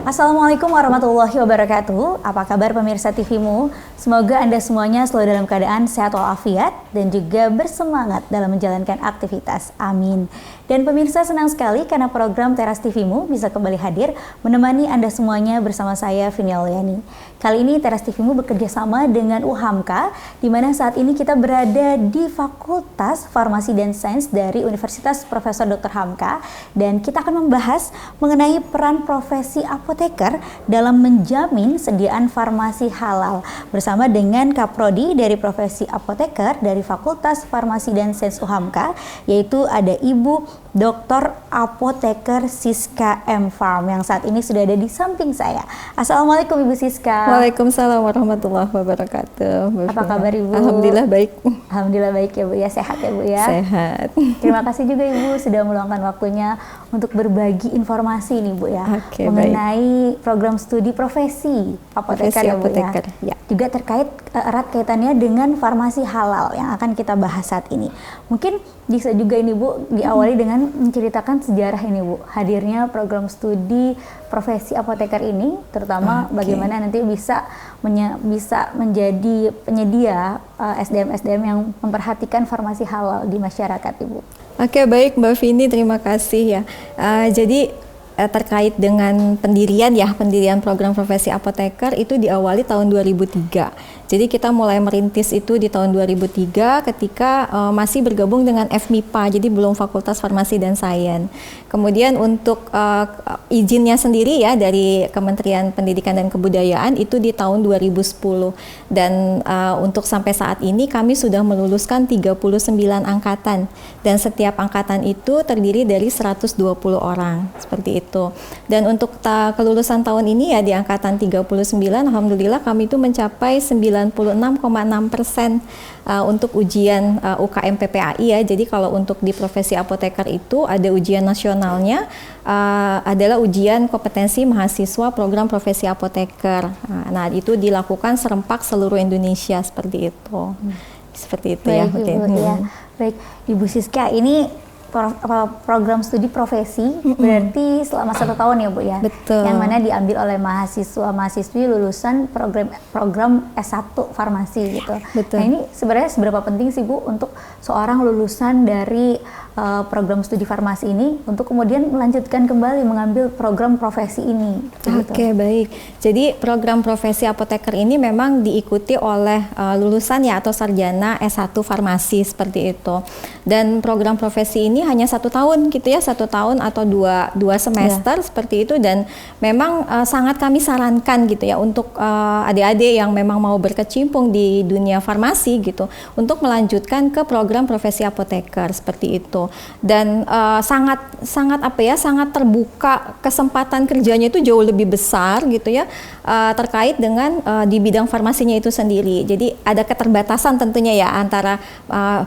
Assalamualaikum warahmatullahi wabarakatuh. Apa kabar pemirsa TVmu? Semoga Anda semuanya selalu dalam keadaan sehat walafiat dan juga bersemangat dalam menjalankan aktivitas. Amin. Dan pemirsa, senang sekali karena program Teras TVmu bisa kembali hadir menemani Anda semuanya bersama saya Vini Auliani. Kali ini Teras TVmu bekerja sama dengan UHAMKA, di mana saat ini kita berada di Fakultas Farmasi dan Sains dari Universitas Profesor Dr. Hamka, dan kita akan membahas mengenai peran profesi apoteker dalam menjamin sediaan farmasi halal bersama dengan Kaprodi dari profesi apoteker dari Fakultas Farmasi dan Sains UHAMKA, yaitu ada Ibu Dr. Apoteker Siska M. Farm yang saat ini sudah ada di samping saya. Assalamualaikum Ibu Siska. Waalaikumsalam warahmatullahi wabarakatuh. Apa kabar Ibu? Alhamdulillah baik. Alhamdulillah baik ya Bu ya, sehat ya Bu ya. Sehat. Terima kasih juga Ibu sudah meluangkan waktunya untuk berbagi informasi nih Bu ya, mengenai program studi profesi apoteker ya Bu ya. Juga terkait erat kaitannya dengan farmasi halal yang akan kita bahas saat ini. Mungkin bisa juga ini Bu diawali dengan menceritakan sejarah ini Bu, hadirnya program studi profesi apoteker ini, terutama bagaimana nanti bisa menjadi penyedia SDM-SDM yang memperhatikan farmasi halal di masyarakat Ibu. Oke, baik Mbak Vini, terima kasih ya. Jadi terkait dengan pendirian program profesi apoteker itu diawali tahun 2003. Jadi kita mulai merintis itu di tahun 2003 ketika masih bergabung dengan FMIPA, jadi belum Fakultas Farmasi dan Sains. Kemudian untuk izinnya sendiri ya dari Kementerian Pendidikan dan Kebudayaan itu di tahun 2010. Dan untuk sampai saat ini kami sudah meluluskan 39 angkatan, dan setiap angkatan itu terdiri dari 120 orang, seperti itu. Dan untuk kelulusan tahun ini ya di angkatan 39, alhamdulillah kami itu mencapai 96,6% untuk ujian UKM PPAI ya. Jadi kalau untuk di profesi apoteker itu ada ujian nasionalnya, adalah ujian kompetensi mahasiswa program profesi apoteker. Nah itu dilakukan serempak seluruh Indonesia seperti itu. Seperti itu. Baik, ya. Ibu, ya. Baik Ibu Siska, ini program studi profesi berarti selama 1 tahun ya Bu ya. Betul. Yang mana diambil oleh mahasiswi lulusan program S1 farmasi gitu. Betul. Nah ini sebenarnya seberapa penting sih Bu untuk seorang lulusan dari program studi farmasi ini untuk kemudian melanjutkan kembali mengambil program profesi ini? Oke, baik. Jadi program profesi apoteker ini memang diikuti oleh lulusan ya atau sarjana S1 farmasi seperti itu. Dan program profesi ini hanya 1 tahun gitu ya, 1 tahun atau dua semester seperti itu. Dan memang sangat kami sarankan gitu ya untuk adik-adik yang memang mau berkecimpung di dunia farmasi gitu untuk melanjutkan ke program profesi apoteker seperti itu. Dan sangat terbuka, kesempatan kerjanya itu jauh lebih besar gitu ya, terkait dengan di bidang farmasinya itu sendiri. Jadi ada keterbatasan tentunya ya antara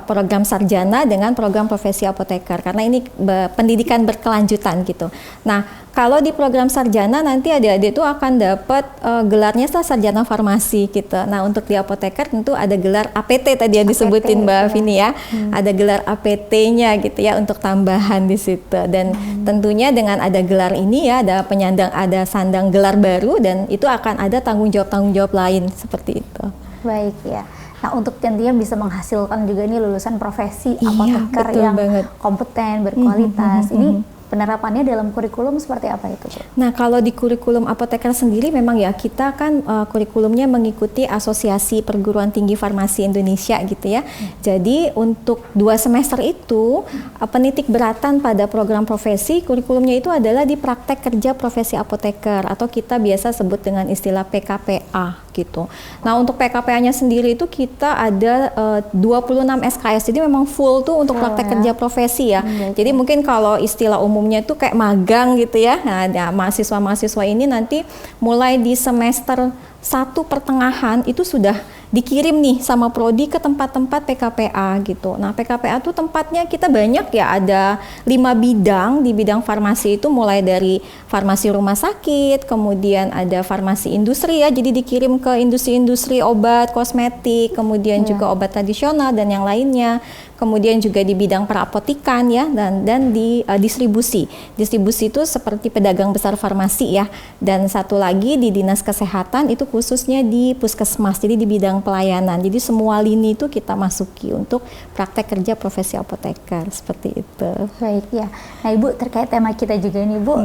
program sarjana dengan program profesi apoteker karena ini pendidikan berkelanjutan gitu. Nah kalau di program sarjana nanti adik-adik itu akan dapat gelarnya sarjana farmasi gitu. Nah untuk di apoteker tentu ada gelar APT tadi yang disebutin Mbak Vini ya. Ada gelar APT-nya gitu ya untuk tambahan di situ. Dan tentunya dengan ada gelar ini ya ada sandang gelar baru dan itu akan ada tanggung jawab lain seperti itu. Baik ya. Nah untuk tentunya bisa menghasilkan juga nih lulusan profesi apoteker yang kompeten, berkualitas. Ini penerapannya dalam kurikulum seperti apa itu? Nah kalau di kurikulum apoteker sendiri memang ya kita kan kurikulumnya mengikuti Asosiasi Perguruan Tinggi Farmasi Indonesia gitu ya. Jadi untuk 2 semester itu penitik beratan pada program profesi kurikulumnya itu adalah di praktek kerja profesi apoteker atau kita biasa sebut dengan istilah PKPA gitu. Nah untuk PKPA-nya sendiri itu kita ada 26 SKS, jadi memang full tuh untuk praktek kerja profesi ya. Jadi mungkin kalau istilah umumnya itu kayak magang gitu ya. Nah mahasiswa-mahasiswa ini nanti mulai di semester 1 pertengahan itu sudah dikirim nih sama prodi ke tempat-tempat PKPA gitu. Nah, PKPA tuh tempatnya kita banyak ya, ada 5 bidang di bidang farmasi itu, mulai dari farmasi rumah sakit, kemudian ada farmasi industri ya, jadi dikirim ke industri-industri obat, kosmetik, kemudian juga obat tradisional dan yang lainnya. Kemudian juga di bidang perapotikan ya, dan di distribusi. Distribusi itu seperti pedagang besar farmasi ya. Dan satu lagi di dinas kesehatan itu khususnya di puskesmas, jadi di bidang pelayanan. Jadi semua lini itu kita masuki untuk praktek kerja profesi apoteker, seperti itu. Baik ya. Nah Ibu, terkait tema kita juga nih Bu,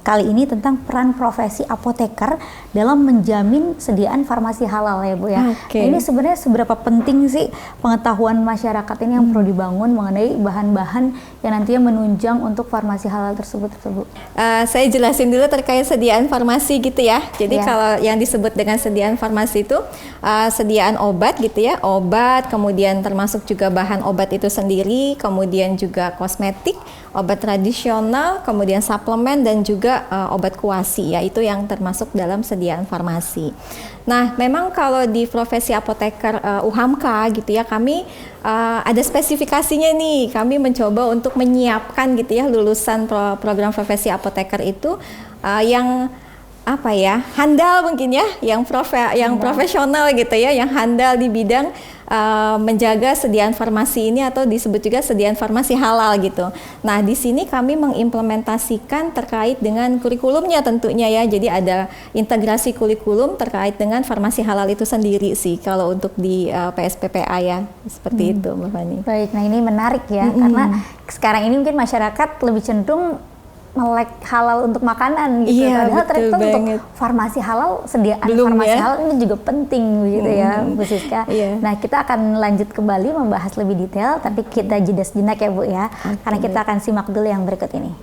kali ini tentang peran profesi apoteker dalam menjamin sediaan farmasi halal ya Bu ya. Oke. Nah, ini sebenarnya seberapa penting sih pengetahuan masyarakat ini yang perlu dibangun mengenai bahan-bahan yang nantinya menunjang untuk farmasi halal tersebut Bu? Saya jelasin dulu terkait sediaan farmasi gitu ya. Jadi kalau yang disebut dengan sediaan farmasi itu sediaan obat gitu ya, obat, kemudian termasuk juga bahan obat itu sendiri, kemudian juga kosmetik, obat tradisional, kemudian suplemen dan juga obat kuasi ya, itu yang termasuk dalam sediaan farmasi. Nah, memang kalau di profesi apoteker UHAMKA gitu ya, kami ada spesifikasinya nih. Kami mencoba untuk menyiapkan gitu ya lulusan program profesi apoteker itu yang apa ya, handal mungkin ya, yang profesional gitu ya, yang handal di bidang menjaga sediaan farmasi ini, atau disebut juga sediaan farmasi halal gitu. Nah, di sini kami mengimplementasikan terkait dengan kurikulumnya tentunya ya. Jadi ada integrasi kurikulum terkait dengan farmasi halal itu sendiri sih kalau untuk di PSPPA ya, seperti itu Mbak Fani. Baik, nah ini menarik ya, karena sekarang ini mungkin masyarakat lebih cenderung melek halal untuk makanan gitu. Iya, Padahal ternyata banget. untuk farmasi halal, sediaan Belum farmasi ya? halal ini juga penting gitu ya Bu Siska. Iya. Nah, kita akan lanjut kembali membahas lebih detail, tapi kita jeda sejenak ya Bu ya, karena kita akan simak dulu yang berikut ini.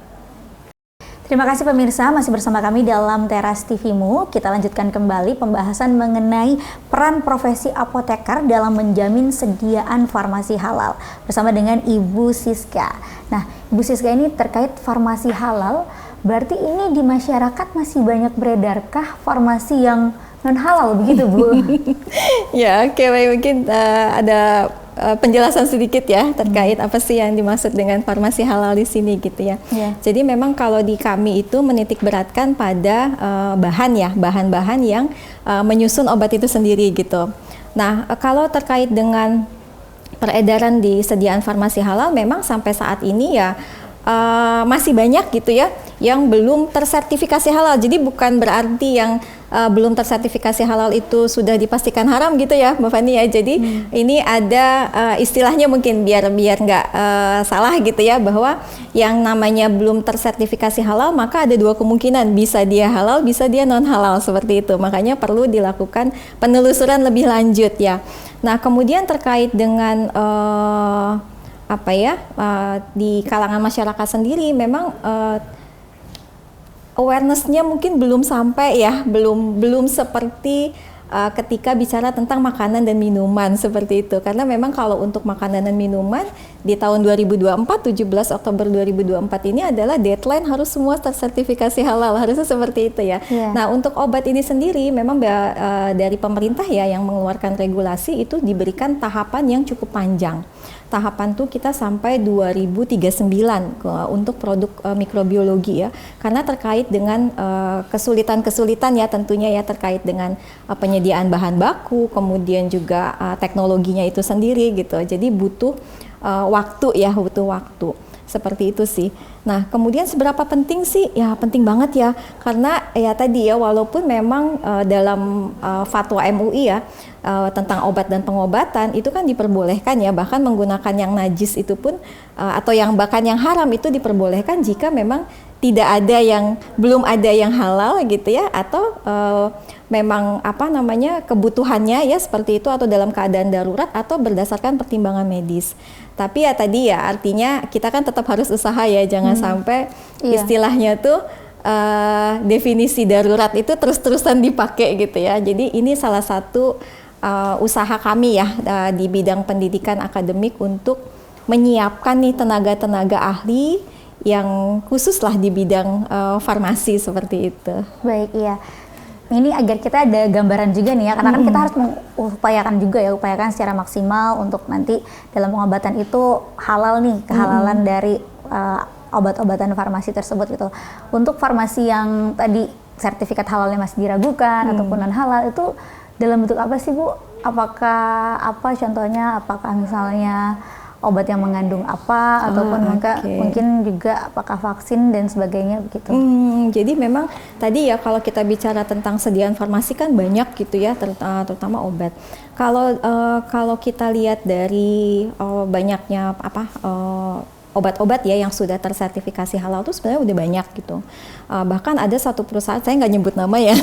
Terima kasih pemirsa, masih bersama kami dalam Teras TV-mu. Kita lanjutkan kembali pembahasan mengenai peran profesi apoteker dalam menjamin sediaan farmasi halal bersama dengan Ibu Siska. Nah, Ibu Siska ini terkait farmasi halal, berarti ini di masyarakat masih banyak beredarkah farmasi yang non halal begitu Bu? Ya, oke, baik, mungkin ada penjelasan sedikit ya terkait apa sih yang dimaksud dengan farmasi halal di sini gitu ya. Jadi memang kalau di kami itu menitik beratkan pada bahan-bahan yang menyusun obat itu sendiri gitu. Nah, kalau terkait dengan peredaran di sediaan farmasi halal, memang sampai saat ini ya masih banyak gitu ya yang belum tersertifikasi halal. Jadi bukan berarti yang belum tersertifikasi halal itu sudah dipastikan haram gitu ya Mbak Fani ya. Jadi ini ada istilahnya mungkin biar nggak salah gitu ya, bahwa yang namanya belum tersertifikasi halal maka ada dua kemungkinan, bisa dia halal, bisa dia non halal, seperti itu. Makanya perlu dilakukan penelusuran lebih lanjut ya. Nah, kemudian terkait dengan di kalangan masyarakat sendiri memang awareness-nya mungkin belum sampai ya, belum seperti ketika bicara tentang makanan dan minuman seperti itu. Karena memang kalau untuk makanan dan minuman di tahun 2024, 17 Oktober 2024 ini adalah deadline harus semua tersertifikasi halal, harusnya seperti itu ya. Nah, untuk obat ini sendiri memang dari pemerintah ya yang mengeluarkan regulasi itu diberikan tahapan yang cukup panjang. Tahapan tuh kita sampai 2039 untuk produk mikrobiologi ya, karena terkait dengan kesulitan-kesulitan ya tentunya ya, terkait dengan penyediaan bahan baku, kemudian juga teknologinya itu sendiri gitu. Jadi butuh waktu seperti itu sih. Nah, kemudian seberapa penting sih? Ya penting banget ya, karena ya tadi ya, walaupun memang dalam fatwa MUI ya tentang obat dan pengobatan itu kan diperbolehkan ya, bahkan menggunakan yang najis itu pun atau yang bahkan yang haram itu diperbolehkan jika memang belum ada yang halal gitu ya, atau memang kebutuhannya ya seperti itu, atau dalam keadaan darurat atau berdasarkan pertimbangan medis. Tapi ya tadi ya, artinya kita kan tetap harus usaha ya, jangan sampai istilahnya tuh definisi darurat itu terus-terusan dipakai gitu ya. Jadi ini salah satu usaha kami ya di bidang pendidikan akademik untuk menyiapkan nih tenaga-tenaga ahli yang khusus lah di bidang farmasi seperti itu. Baik, iya. ini agar kita ada gambaran juga nih ya, karena kan kita harus mengupayakan juga ya, upayakan secara maksimal untuk nanti dalam pengobatan itu halal nih, kehalalan dari obat-obatan farmasi tersebut gitu. Untuk farmasi yang tadi sertifikat halalnya masih diragukan ataupun non halal, itu dalam bentuk apa sih Bu? Apakah apa contohnya? Apakah misalnya obat yang mengandung apa ataupun mungkin juga apakah vaksin dan sebagainya begitu? Jadi memang tadi ya kalau kita bicara tentang sediaan farmasi kan banyak gitu ya, terutama obat. Kalau kita lihat dari banyaknya obat-obat ya yang sudah tersertifikasi halal itu sebenarnya udah banyak gitu. Bahkan ada satu perusahaan, saya nggak nyebut nama ya.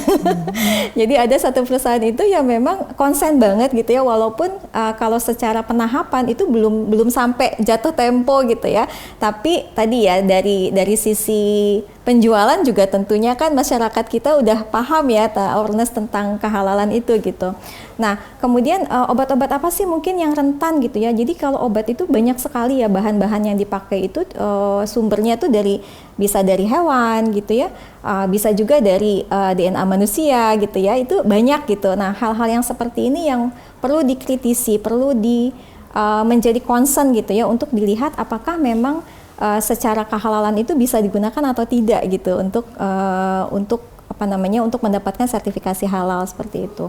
Jadi ada satu perusahaan itu yang memang konsen banget gitu ya, walaupun kalau secara penahapan itu belum sampai jatuh tempo gitu ya. Tapi tadi ya dari sisi penjualan juga tentunya kan masyarakat kita udah paham ya awareness tentang kehalalan itu gitu. Nah kemudian obat-obat apa sih mungkin yang rentan gitu ya. Jadi kalau obat itu banyak sekali ya bahan-bahan yang dipakai itu sumbernya tuh bisa dari hewan gitu ya, bisa juga dari DNA manusia gitu ya, itu banyak gitu. Nah hal-hal yang seperti ini yang perlu dikritisi, perlu menjadi concern gitu ya, untuk dilihat apakah memang secara kehalalan itu bisa digunakan atau tidak gitu untuk untuk mendapatkan sertifikasi halal seperti itu.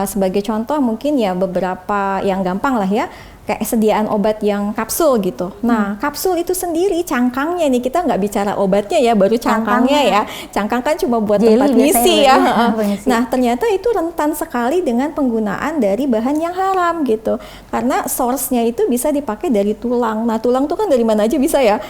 Sebagai contoh mungkin ya beberapa yang gampang lah ya, kayak sediaan obat yang kapsul gitu. Nah, kapsul itu sendiri cangkangnya nih, kita nggak bicara obatnya ya, baru cangkangnya ya. Cangkang kan cuma buat tempat ngisi ya. Nah, ternyata itu rentan sekali dengan penggunaan dari bahan yang haram gitu. Karena source-nya itu bisa dipakai dari tulang. Nah, tulang tuh kan dari mana aja bisa ya.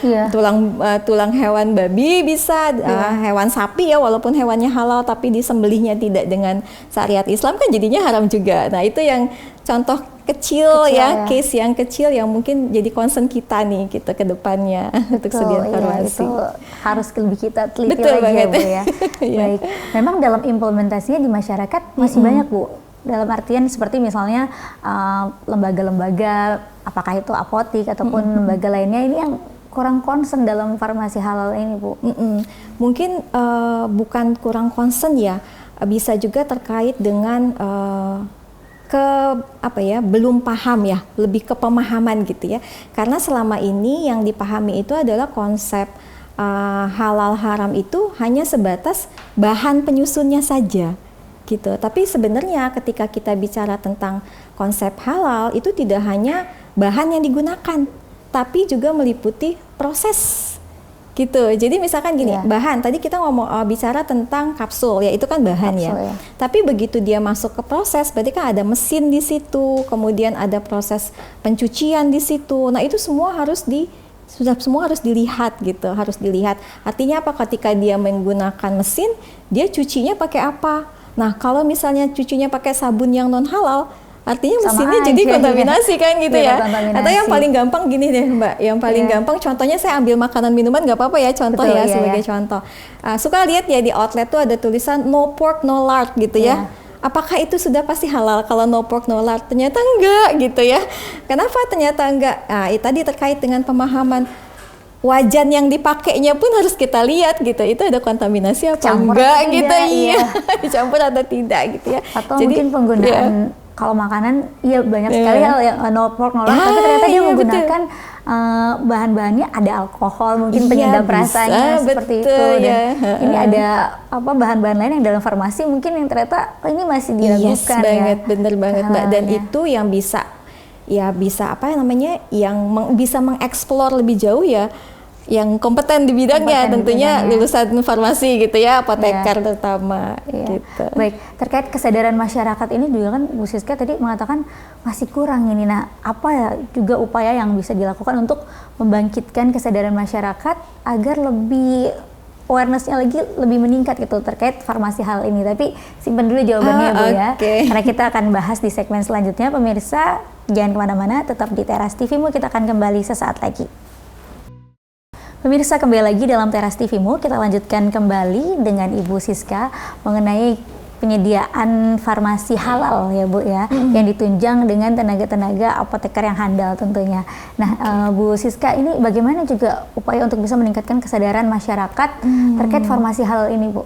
Tulang hewan babi bisa, hewan sapi ya, walaupun hewannya halal tapi disembelihnya tidak dengan syariat Islam kan jadinya haram juga. Nah, itu yang contoh kecil ya, case yang kecil yang mungkin jadi concern kita nih gitu ke depannya untuk sediaan farmasi. Itu harus lebih kita teliti lagi ya Bu ya. Baik, memang dalam implementasinya di masyarakat masih banyak Bu. Dalam artian seperti misalnya lembaga-lembaga, apakah itu apotik ataupun lembaga lainnya ini yang kurang concern dalam farmasi halal ini Bu. Mungkin bukan kurang concern ya, bisa juga terkait dengan belum paham ya, lebih ke pemahaman gitu ya. Karena selama ini yang dipahami itu adalah konsep halal haram itu hanya sebatas bahan penyusunnya saja gitu. Tapi sebenarnya ketika kita bicara tentang konsep halal itu tidak hanya bahan yang digunakan, tapi juga meliputi proses gitu. Jadi misalkan gini, bahan tadi kita bicara tentang kapsul ya, itu kan bahan ya. Tapi begitu dia masuk ke proses, berarti kan ada mesin di situ, kemudian ada proses pencucian di situ. Nah, itu semua harus dilihat gitu, harus dilihat. Artinya apa? Ketika dia menggunakan mesin, dia cucinya pakai apa? Nah, kalau misalnya cucinya pakai sabun yang non halal, artinya mesinnya jadi kontaminasi kan gitu ya. Atau yang paling gampang gini deh Mbak, yang paling gampang contohnya saya ambil makanan minuman nggak apa-apa ya, contoh sebagai contoh. Suka lihat ya di outlet tuh ada tulisan no pork no lard gitu ya. Apakah itu sudah pasti halal kalau no pork no lard? Ternyata enggak gitu ya. Kenapa ternyata enggak? Nah, tadi terkait dengan pemahaman. Wajan yang dipakainya pun harus kita lihat gitu, itu ada kontaminasi apa enggak gitu ya. Dicampur atau tidak gitu ya. Atau jadi, mungkin penggunaan kalau makanan banyak sekali hal yang no pork no lard, tapi ternyata dia menggunakan bahan-bahannya ada alkohol, mungkin penyedap rasanya seperti itu. Dan ini ada bahan-bahan lain yang dalam farmasi mungkin yang ternyata ini masih diragukan bener banget Mbak. Dan itu yang bisa bisa mengeksplor lebih jauh ya, yang kompeten di bidangnya tentunya lulusan farmasi gitu ya, apoteker terutama gitu. Baik, terkait kesadaran masyarakat ini juga kan Bu Siska tadi mengatakan masih kurang ini. Nah, apa ya juga upaya yang bisa dilakukan untuk membangkitkan kesadaran masyarakat agar lebih awareness-nya lagi lebih meningkat gitu terkait farmasi hal ini. Tapi simpan dulu jawabannya Bu ya, karena kita akan bahas di segmen selanjutnya. Pemirsa jangan kemana-mana, tetap di Teras TV-mu, kita akan kembali sesaat lagi. Pemirsa, kembali lagi dalam Teras TV-mu, kita lanjutkan kembali dengan Ibu Siska mengenai penyediaan farmasi halal ya Bu ya, yang ditunjang dengan tenaga-tenaga apoteker yang handal tentunya. Nah, Bu Siska, ini bagaimana juga upaya untuk bisa meningkatkan kesadaran masyarakat terkait farmasi halal ini Bu?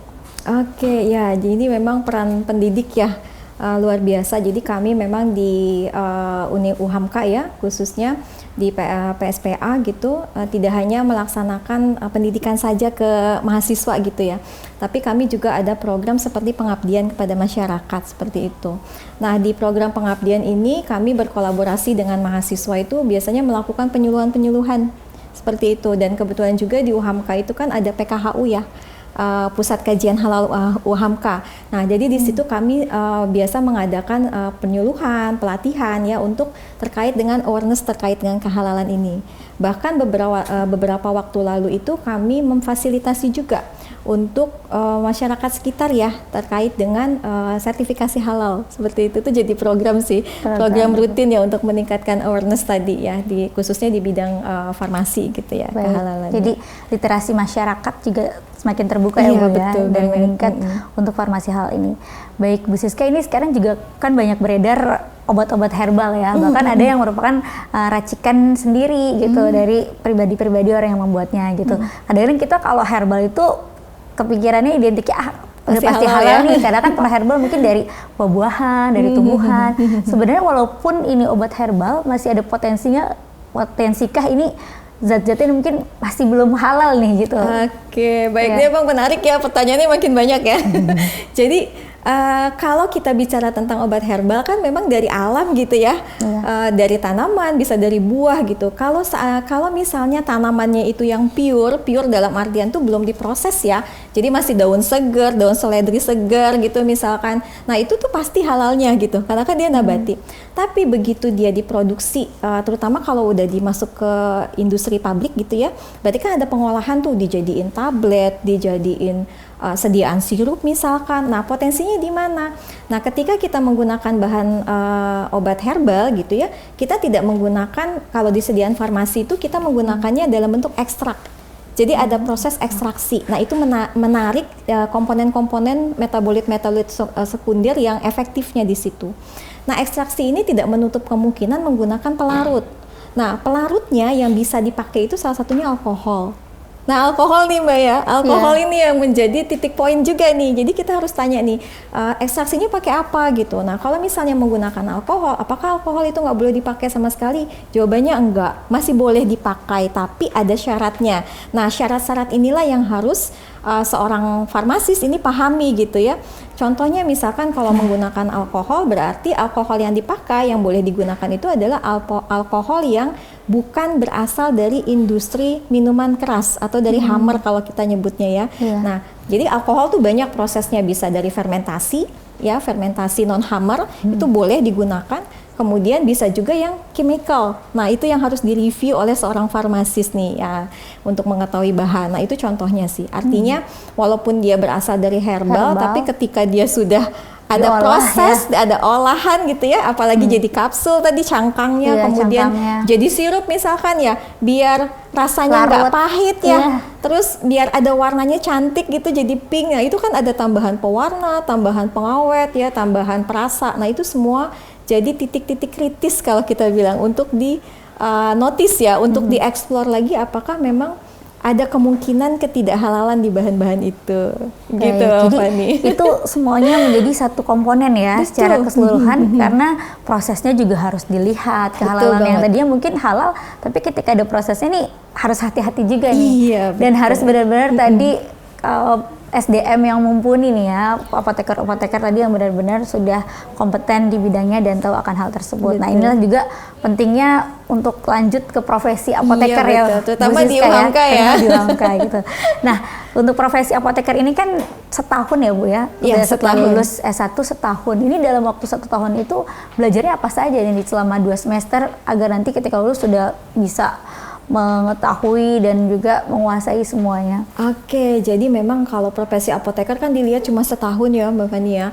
Oke, ya, jadi memang peran pendidik ya luar biasa. Jadi kami memang di Uni UHAMKA ya, khususnya di PSPA gitu, tidak hanya melaksanakan pendidikan saja ke mahasiswa gitu ya, tapi kami juga ada program seperti pengabdian kepada masyarakat seperti itu. Nah, di program pengabdian ini kami berkolaborasi dengan mahasiswa itu biasanya melakukan penyuluhan-penyuluhan seperti itu, dan kebetulan juga di UHAMKA itu kan ada PKHU ya, Pusat Kajian Halal UHAMKA. Nah, jadi di situ kami biasa mengadakan penyuluhan, pelatihan ya untuk terkait dengan awareness terkait dengan kehalalan ini. Bahkan beberapa waktu lalu itu kami memfasilitasi juga untuk masyarakat sekitar ya terkait dengan sertifikasi halal seperti itu. Tuh jadi program sih, program rutin ya untuk meningkatkan awareness tadi ya, khususnya di bidang farmasi gitu ya. Baik. Kehalalan. Jadi literasi masyarakat juga semakin terbuka ya Bu ya, dan meningkat untuk farmasi halal ini. Baik Bu Siska, ini sekarang juga kan banyak beredar obat-obat herbal ya, bahkan ada yang merupakan racikan sendiri gitu dari pribadi-pribadi orang yang membuatnya gitu. Kadang-kadang kita kalau herbal itu kepikirannya identiknya udah pasti halal nih, karena kan kalau herbal mungkin dari buah-buahan, dari tumbuhan. Sebenarnya walaupun ini obat herbal, masih ada potensikah ini zat-zatnya mungkin masih belum halal nih gitu. Oke, baik, ya. Bang, menarik ya, pertanyaannya makin banyak ya. Jadi kalau kita bicara tentang obat herbal kan memang dari alam gitu ya, dari tanaman, bisa dari buah gitu. Kalau misalnya tanamannya itu yang pure dalam artian tuh belum diproses ya, jadi masih daun segar, daun seledri segar gitu misalkan. Nah itu tuh pasti halalnya gitu, karena kan dia nabati. Tapi begitu dia diproduksi, terutama kalau udah dimasuk ke industri pabrik gitu ya, berarti kan ada pengolahan tuh, dijadiin tablet, dijadiin sediaan sirup misalkan. Nah potensinya di mana? Nah ketika kita menggunakan bahan obat herbal gitu ya, kita tidak menggunakan, kalau di sediaan farmasi itu kita menggunakannya dalam bentuk ekstrak. Jadi ada proses ekstraksi. Nah itu menarik komponen-komponen metabolit sekunder yang efektifnya di situ. Nah ekstraksi ini tidak menutup kemungkinan menggunakan pelarut. Nah pelarutnya yang bisa dipakai itu salah satunya alkohol. Nah alkohol nih Mbak ya, alkohol ini yang menjadi titik poin juga nih. Jadi kita harus tanya nih, ekstraksinya pakai apa gitu. Nah kalau misalnya menggunakan alkohol, apakah alkohol itu nggak boleh dipakai sama sekali? Jawabannya enggak, masih boleh dipakai, tapi ada syaratnya. Nah syarat-syarat inilah yang harus seorang farmasis ini pahami gitu ya. Contohnya misalkan kalau menggunakan alkohol, berarti alkohol yang dipakai, yang boleh digunakan itu adalah alkohol yang bukan berasal dari industri minuman keras atau dari hammer kalau kita nyebutnya ya. Nah, jadi alkohol tuh banyak prosesnya, bisa dari fermentasi ya, fermentasi non hammer itu boleh digunakan. Kemudian bisa juga yang chemical. Nah, itu yang harus direview oleh seorang farmasis nih ya untuk mengetahui bahan. Nah, itu contohnya sih. Artinya walaupun dia berasal dari herbal, tapi ketika dia sudah ada proses, ada olahan gitu ya, apalagi jadi kapsul tadi cangkangnya, kemudian jadi sirup misalkan ya, biar rasanya nggak pahit ya, terus biar ada warnanya cantik gitu, jadi pink. Nah, itu kan ada tambahan pewarna, tambahan pengawet ya, tambahan perasa. Nah, itu semua jadi titik-titik kritis kalau kita bilang untuk di notice ya, untuk dieksplor lagi apakah memang ada kemungkinan ketidakhalalan di bahan-bahan itu. Gitu, jadi Fani. Itu semuanya menjadi satu komponen ya. Betul. Secara keseluruhan karena prosesnya juga harus dilihat, kehalalan yang tadinya mungkin halal, tapi ketika ada prosesnya nih harus hati-hati juga nih. Iya, dan harus benar-benar tadi SDM yang mumpuni nih ya, apoteker-apoteker tadi yang benar-benar sudah kompeten di bidangnya dan tahu akan hal tersebut. Betul. Nah inilah juga pentingnya untuk lanjut ke profesi apoteker ya, terutama di UHAMKA ya. Di UHAMKA gitu. Nah untuk profesi apoteker ini kan setahun ya Bu ya, setelah lulus S1 setahun. Ini dalam waktu 1 tahun itu belajarnya apa saja nih selama 2 semester agar nanti ketika lulus sudah bisa mengetahui dan juga menguasai semuanya. Oke, jadi memang kalau profesi apoteker kan dilihat cuma setahun ya Mbak Fani ya.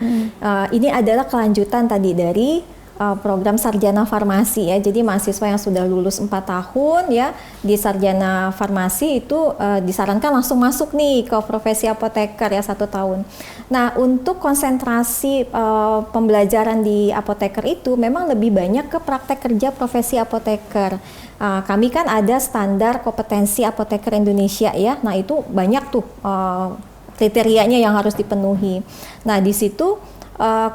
Ini adalah kelanjutan tadi dari program sarjana farmasi ya. Jadi mahasiswa yang sudah lulus 4 tahun ya di sarjana farmasi itu disarankan langsung masuk nih ke profesi apoteker ya 1 tahun. Nah untuk konsentrasi pembelajaran di apoteker itu memang lebih banyak ke praktek kerja profesi apoteker. Kami kan ada standar kompetensi apoteker Indonesia ya. Nah itu banyak tuh kriterianya yang harus dipenuhi. Nah, di situ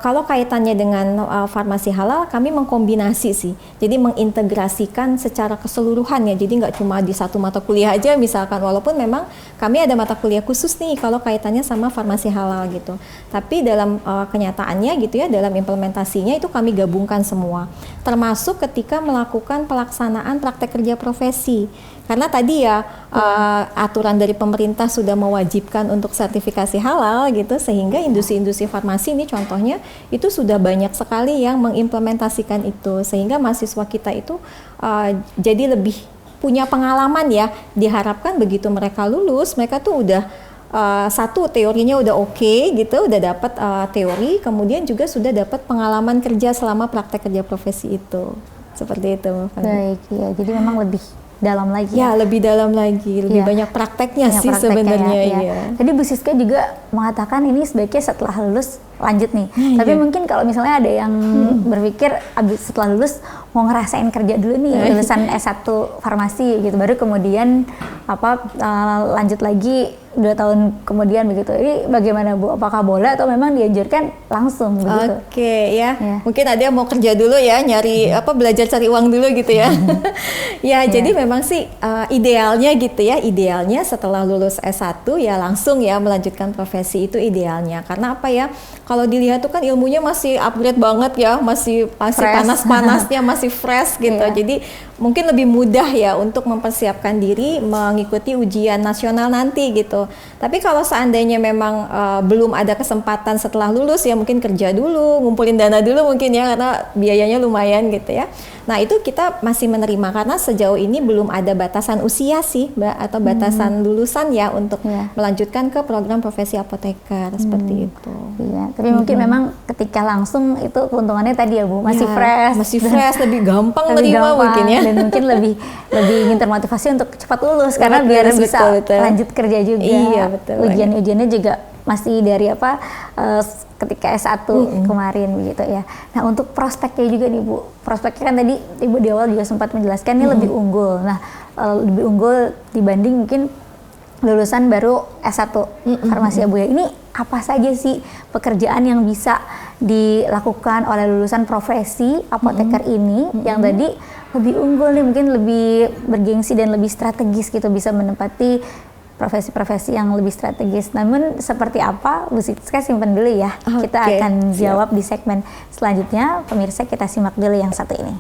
kalau kaitannya dengan farmasi halal, kami mengkombinasi sih. Jadi mengintegrasikan secara keseluruhan ya. Jadi nggak cuma di satu mata kuliah aja misalkan. Walaupun memang kami ada mata kuliah khusus nih kalau kaitannya sama farmasi halal gitu. Tapi dalam kenyataannya gitu ya, dalam implementasinya itu kami gabungkan semua. Termasuk ketika melakukan pelaksanaan praktek kerja profesi. Karena tadi ya aturan dari pemerintah sudah mewajibkan untuk sertifikasi halal gitu, sehingga industri-industri farmasi ini contohnya itu sudah banyak sekali yang mengimplementasikan itu, sehingga mahasiswa kita itu jadi lebih punya pengalaman ya. Diharapkan begitu mereka lulus, mereka tuh udah satu teorinya udah oke gitu, udah dapat teori, kemudian juga sudah dapat pengalaman kerja selama praktek kerja profesi itu. Seperti itu. Baik, ya. Jadi memang lebih dalam lagi ya, lebih dalam lagi, lebih banyak prakteknya sih sebenarnya ya. Tadi Bu Siska juga mengatakan ini sebaiknya setelah lulus lanjut nih. Tapi mungkin kalau misalnya ada yang berpikir abis setelah lulus mau ngerasain kerja dulu nih, lulusan S1 farmasi gitu, baru kemudian lanjut lagi 2 tahun kemudian begitu. Ini bagaimana Bu? Apakah boleh atau memang dianjurkan langsung begitu? Oke, ya. Mungkin ada yang mau kerja dulu ya, nyari belajar cari uang dulu gitu ya. Jadi memang sih idealnya gitu ya. Idealnya setelah lulus S1 ya langsung ya melanjutkan profesi, itu idealnya. Karena apa ya? Kalau dilihat tuh kan ilmunya masih upgrade banget ya, masih panas-panasnya, masih fresh gitu. Jadi mungkin lebih mudah ya untuk mempersiapkan diri mengikuti ujian nasional nanti gitu. Tapi kalau seandainya memang belum ada kesempatan setelah lulus ya mungkin kerja dulu, ngumpulin dana dulu mungkin ya, karena biayanya lumayan gitu ya. Nah itu kita masih menerima karena sejauh ini belum ada batasan usia sih Mbak, atau batasan lulusan ya untuk melanjutkan ke program profesi apoteker seperti itu. Iya, tapi mungkin memang ketika langsung itu keuntungannya tadi ya Bu, masih fresh, lebih gampang menerima mungkin ya. Dan mungkin lebih ingin termotivasi untuk cepat lulus karena biar bisa lanjut kerja juga. Iya, betul. Ujian-ujiannya juga masih dari ketika S1 kemarin begitu ya. Nah, untuk prospeknya juga nih Bu. Prospeknya kan tadi Ibu di awal juga sempat menjelaskan ini lebih unggul. Nah, lebih unggul dibanding mungkin lulusan baru S1 farmasi ya Bu ya. Ini apa saja sih pekerjaan yang bisa dilakukan oleh lulusan profesi apoteker ini yang tadi lebih unggul nih, mungkin lebih bergengsi dan lebih strategis gitu, bisa menempati profesi-profesi yang lebih strategis. Namun seperti apa, Bu Siska simpan dulu ya. Kita akan jawab di segmen selanjutnya. Pemirsa, kita simak dulu yang satu ini.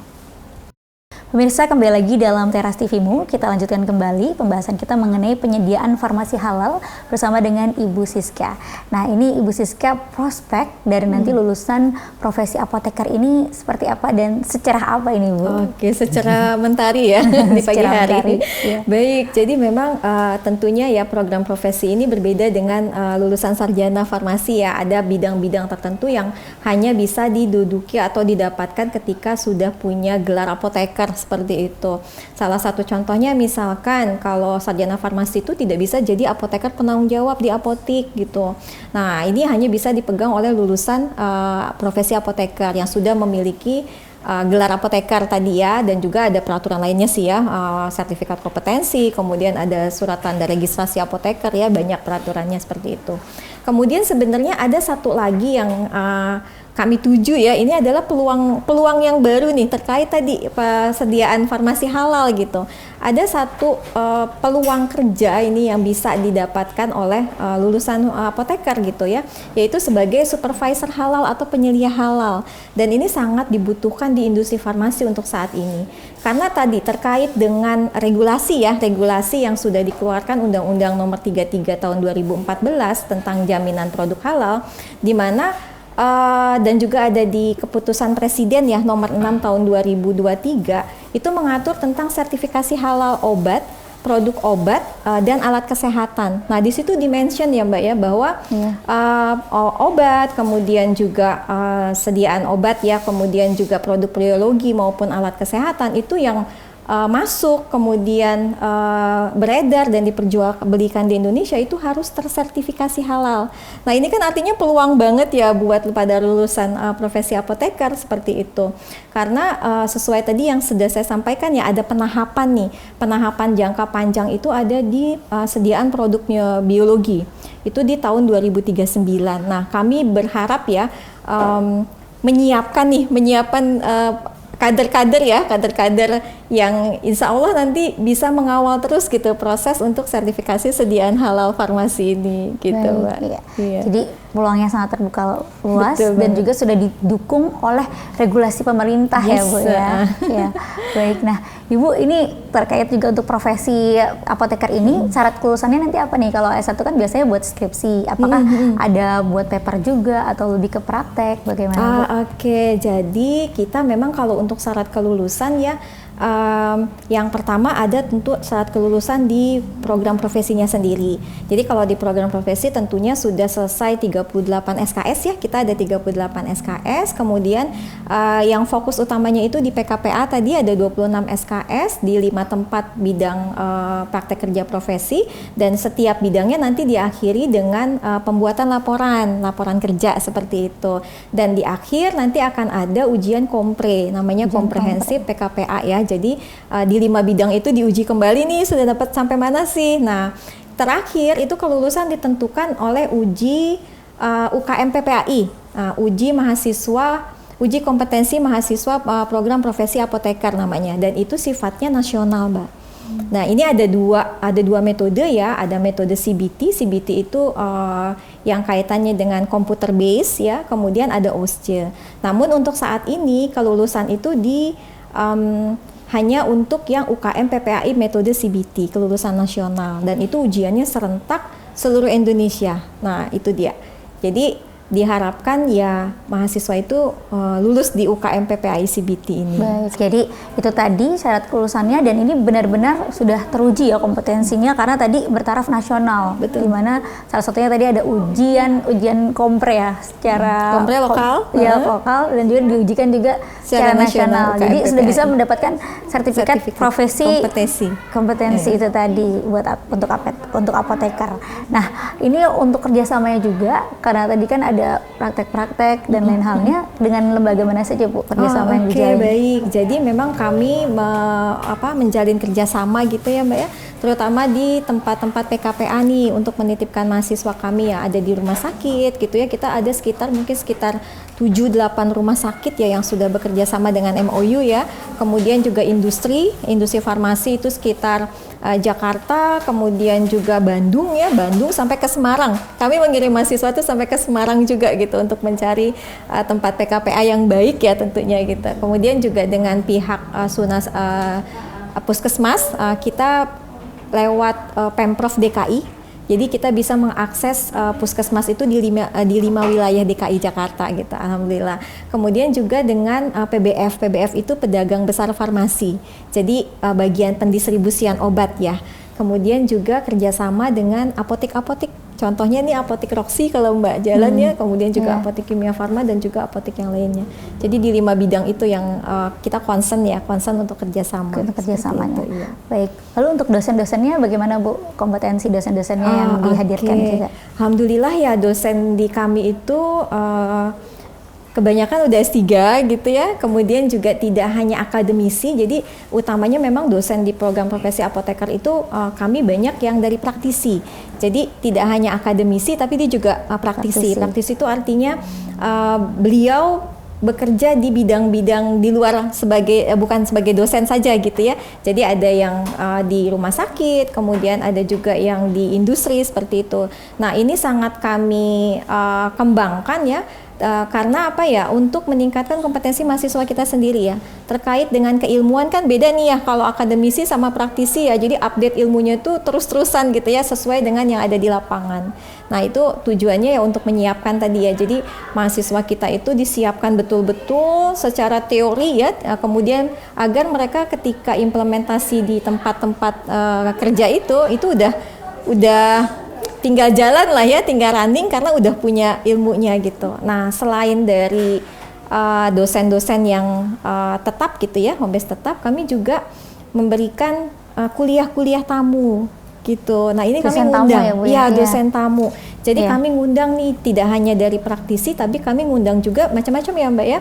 Pemirsa, kembali lagi dalam Teras TV-mu. Kita lanjutkan kembali pembahasan kita mengenai penyediaan farmasi halal bersama dengan Ibu Siska. Nah, ini Ibu Siska, prospek dari nanti lulusan profesi apoteker ini seperti apa dan secerah apa ini Bu? Oke, secara mentari ya di pagi hari. Baik, jadi memang tentunya ya program profesi ini berbeda dengan lulusan sarjana farmasi ya. Ada bidang-bidang tertentu yang hanya bisa diduduki atau didapatkan ketika sudah punya gelar apoteker. Seperti itu. Salah satu contohnya misalkan kalau sarjana farmasi itu tidak bisa jadi apoteker penanggung jawab di apotik gitu. Nah, ini hanya bisa dipegang oleh lulusan profesi apoteker yang sudah memiliki gelar apoteker tadi ya, dan juga ada peraturan lainnya sih ya, sertifikat kompetensi, kemudian ada surat tanda registrasi apoteker ya, banyak peraturannya seperti itu. Kemudian sebenarnya ada satu lagi yang kami tuju ya, ini adalah peluang yang baru nih terkait tadi persediaan farmasi halal gitu. Ada satu peluang kerja ini yang bisa didapatkan oleh lulusan apoteker gitu ya, yaitu sebagai supervisor halal atau penyelia halal. Dan ini sangat dibutuhkan di industri farmasi untuk saat ini. Karena tadi terkait dengan regulasi ya, regulasi yang sudah dikeluarkan Undang-Undang Nomor 33 Tahun 2014 tentang jaminan produk halal, di mana dan juga ada di keputusan Presiden ya nomor 6 tahun 2023 itu mengatur tentang sertifikasi halal obat, produk obat dan alat kesehatan. Nah, di situ dimention ya Mbak ya bahwa obat, kemudian juga sediaan obat ya, kemudian juga produk biologi maupun alat kesehatan itu yang masuk, kemudian beredar dan diperjualbelikan di Indonesia itu harus tersertifikasi halal. Nah ini kan artinya peluang banget ya buat pada lulusan profesi apoteker seperti itu. Karena sesuai tadi yang sudah saya sampaikan ya, ada penahapan nih. Penahapan jangka panjang itu ada di sediaan produknya biologi. Itu di tahun 2039. Nah kami berharap ya menyiapkan kader-kader yang insya Allah nanti bisa mengawal terus gitu proses untuk sertifikasi sediaan halal farmasi ini gitu. Baik, Mbak. iya. Iya. Jadi peluangnya sangat terbuka luas. Betul dan banget. juga sudah didukung oleh regulasi pemerintah ya Yes, Bu ya. Ya. Baik, nah Ibu ini terkait juga untuk profesi apoteker ini, syarat kelulusannya nanti apa nih? Kalau S1 kan biasanya buat skripsi, apakah ada buat paper juga atau lebih ke praktek, bagaimana Bu? Oke, jadi kita memang kalau untuk syarat kelulusan ya, yang pertama ada tentu syarat kelulusan di program profesinya sendiri. Jadi kalau di program profesi tentunya sudah selesai 38 SKS ya, kita ada 38 SKS, kemudian yang fokus utamanya itu di PKPA tadi ada 26 SKS di 5 tempat bidang praktek kerja profesi, dan setiap bidangnya nanti diakhiri dengan pembuatan laporan kerja seperti itu. Dan di akhir nanti akan ada ujian kompre, namanya komprehensif PKPA ya. Jadi di 5 bidang itu diuji kembali nih sudah dapat sampai mana sih. Nah terakhir itu kelulusan ditentukan oleh uji UKM PPAI, uji kompetensi mahasiswa program profesi apoteker namanya, dan itu sifatnya nasional Mbak. Nah ini ada dua metode ya, ada metode CBT itu yang kaitannya dengan computer base ya, kemudian ada OSCE. Namun untuk saat ini kelulusan itu hanya untuk yang UKM PPAI metode CBT, kelulusan nasional, dan itu ujiannya serentak seluruh Indonesia. Nah itu dia. Jadi diharapkan ya mahasiswa itu lulus di UKM PPAI CBT ini. Baik, jadi itu tadi syarat kelulusannya, dan ini benar-benar sudah teruji ya kompetensinya karena tadi bertaraf nasional. Betul. Dimana salah satunya tadi ada ujian kompre ya, secara kompre lokal, lokal, dan juga diujikan juga secara nasional. Jadi UKM sudah PPAI. bisa mendapatkan sertifikat profesi kompetensi itu tadi untuk apoteker. Nah, ini untuk kerjasamanya juga karena tadi kan ada praktek-praktek dan lain halnya, dengan lembaga mana saja Bu kerjasama yang dijalin? Oke, baik. Jadi memang kami menjalin kerjasama gitu ya Mbak ya, terutama di tempat-tempat PKPA nih untuk menitipkan mahasiswa kami ya, ada di rumah sakit gitu ya. Kita ada sekitar 7-8 rumah sakit ya yang sudah bekerja sama dengan MOU ya. Kemudian juga industri farmasi itu sekitar Jakarta, kemudian juga Bandung sampai ke Semarang. Kami mengirim mahasiswa itu sampai ke Semarang juga gitu untuk mencari tempat PKPA yang baik ya tentunya gitu. Kemudian juga dengan pihak Puskesmas kita lewat Pemprov DKI. Jadi kita bisa mengakses puskesmas itu di 5 wilayah DKI Jakarta gitu, alhamdulillah. Kemudian juga dengan PBF itu pedagang besar farmasi. Jadi bagian pendistribusian obat ya. Kemudian juga kerjasama dengan apotek-apotek. Contohnya nih apotek Roxy kalau Mbak jalan ya, kemudian juga apotek Kimia Farma dan juga apotek yang lainnya. Jadi di 5 bidang itu yang kita concern untuk kerjasama. Untuk kerjasamanya. Itu, iya. Baik. Lalu untuk dosen-dosennya bagaimana Bu? Kompetensi dosen-dosennya yang dihadirkan juga? Alhamdulillah ya, dosen di kami itu kebanyakan udah S3 gitu ya, kemudian juga tidak hanya akademisi, jadi utamanya memang dosen di program profesi apoteker itu kami banyak yang dari praktisi, jadi tidak hanya akademisi tapi dia juga praktisi. Praktisi itu artinya beliau bekerja di bidang-bidang di luar bukan sebagai dosen saja gitu ya. Jadi ada yang di rumah sakit, kemudian ada juga yang di industri seperti itu. Nah, ini sangat kami kembangkan ya. Karena apa ya, untuk meningkatkan kompetensi mahasiswa kita sendiri ya, terkait dengan keilmuan kan beda nih ya kalau akademisi sama praktisi ya, jadi update ilmunya itu terus-terusan gitu ya, sesuai dengan yang ada di lapangan. Nah itu tujuannya ya untuk menyiapkan tadi ya, jadi mahasiswa kita itu disiapkan betul-betul secara teori ya, kemudian agar mereka ketika implementasi di tempat-tempat kerja itu udah tinggal jalan lah ya, tinggal running karena udah punya ilmunya gitu. Nah selain dari dosen-dosen yang tetap gitu ya, home base tetap, kami juga memberikan kuliah-kuliah tamu gitu. Nah, ini Dosen kami tamu ngundang, ya, Bu, ya ya? dosen tamu. Jadi Iya. kami ngundang nih tidak hanya dari praktisi, tapi kami ngundang juga macam-macam ya Mbak ya.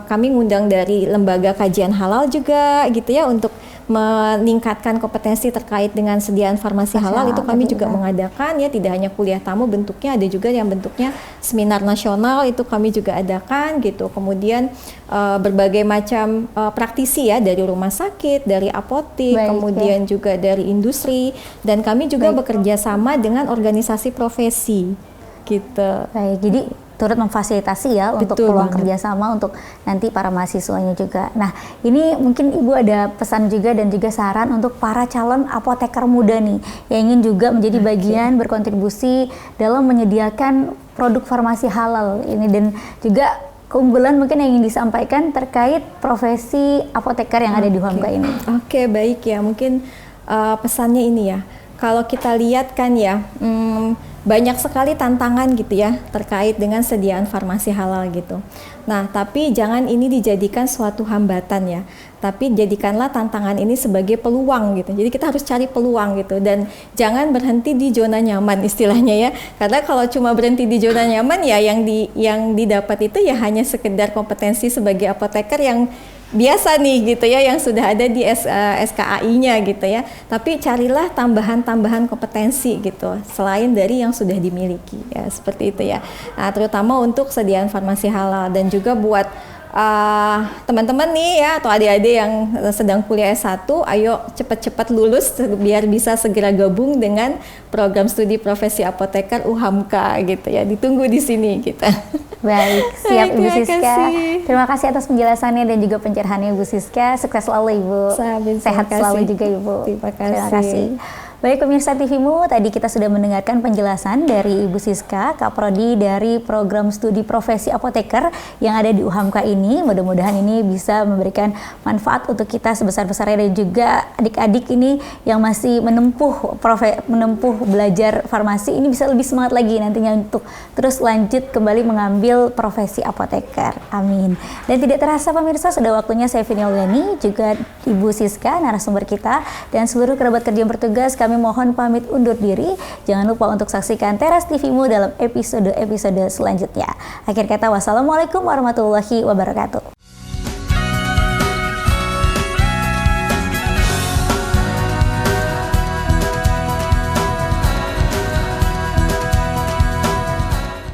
Kami ngundang dari lembaga kajian halal juga gitu ya, untuk meningkatkan kompetensi terkait dengan sediaan farmasi halal. Itu kami juga mengadakan ya, tidak hanya kuliah tamu bentuknya, ada juga yang bentuknya seminar nasional, itu kami juga adakan gitu. Kemudian berbagai macam praktisi ya, dari rumah sakit, dari apotik, kemudian juga dari industri, dan kami juga bekerja sama dengan organisasi profesi gitu. Baik, jadi turut memfasilitasi ya untuk peluang kerjasama untuk nanti para mahasiswanya juga. Nah, ini mungkin Ibu ada pesan juga dan juga saran untuk para calon apoteker muda nih yang ingin juga menjadi bagian berkontribusi dalam menyediakan produk farmasi halal ini, dan juga keunggulan mungkin yang ingin disampaikan terkait profesi apoteker yang ada di UHAMKA ini. Oke, baik ya, mungkin pesannya ini ya. Kalau kita lihat kan ya, banyak sekali tantangan gitu ya terkait dengan sediaan farmasi halal gitu. Nah, tapi jangan ini dijadikan suatu hambatan ya, tapi jadikanlah tantangan ini sebagai peluang gitu. Jadi kita harus cari peluang gitu, dan jangan berhenti di zona nyaman istilahnya ya. Karena kalau cuma berhenti di zona nyaman ya, yang didapat itu ya hanya sekedar kompetensi sebagai apoteker yang biasa nih gitu ya, yang sudah ada di SKAI-nya gitu ya. Tapi carilah tambahan-tambahan kompetensi gitu selain dari yang sudah dimiliki ya, seperti itu ya. Nah, terutama untuk sediaan farmasi halal, dan juga buat teman-teman nih ya, atau adik-adik yang sedang kuliah S1, ayo cepat-cepat lulus biar bisa segera gabung dengan program studi profesi apoteker UHAMKA gitu ya. Ditunggu di sini kita. Baik, siap Ibu Terima Siska. kasih. Terima kasih atas penjelasannya dan juga pencerahannya Ibu Siska. Sukses selalu Ibu. Sehat selalu juga Ibu. Terima kasih. Baik pemirsa TVmu, tadi kita sudah mendengarkan penjelasan dari Ibu Siska, Kaprodi dari program studi profesi apoteker yang ada di UHAMKA ini. Mudah-mudahan ini bisa memberikan manfaat untuk kita sebesar-besarnya, dan juga adik-adik ini yang masih menempuh belajar farmasi ini bisa lebih semangat lagi nantinya untuk terus lanjut kembali mengambil profesi apoteker. Amin. Dan tidak terasa pemirsa, sudah waktunya saya Vini Auliani, juga Ibu Siska, narasumber kita, dan seluruh kerabat kerja yang bertugas, kami mohon pamit undur diri. Jangan lupa untuk saksikan Teras TVmu dalam episode-episode selanjutnya. Akhir kata, wassalamualaikum warahmatullahi wabarakatuh.